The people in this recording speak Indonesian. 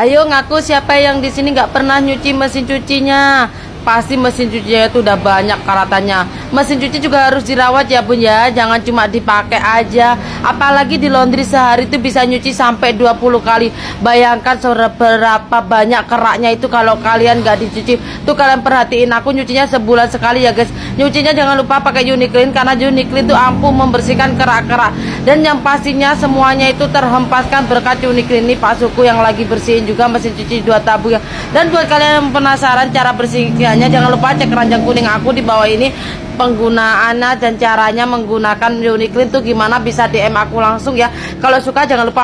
Ayo ngaku siapa yang di sini nggak pernah nyuci mesin cucinya? Pasti mesin cucinya itu udah banyak karatannya. Mesin cuci juga harus dirawat ya bun ya, jangan cuma dipakai aja. Apalagi di laundry sehari itu bisa nyuci sampai 20 kali. Bayangkan seberapa banyak keraknya itu kalau kalian nggak dicuci. Tuh kalian perhatiin, aku nyucinya sebulan sekali ya guys. Nyucinya jangan lupa pakai Uniclean, karena Uniclean itu ampuh membersihkan kerak-kerak. Dan yang pastinya semuanya itu terhempaskan berkat Uniclean. Ini Pak Suku yang lagi bersihin juga mesin cuci 2 tabung ya. Dan buat kalian yang penasaran cara bersihnya, jangan lupa cek keranjang kuning aku di bawah ini, penggunaannya dan caranya menggunakan Uniclean tuh gimana, bisa DM aku langsung ya. Kalau suka jangan lupa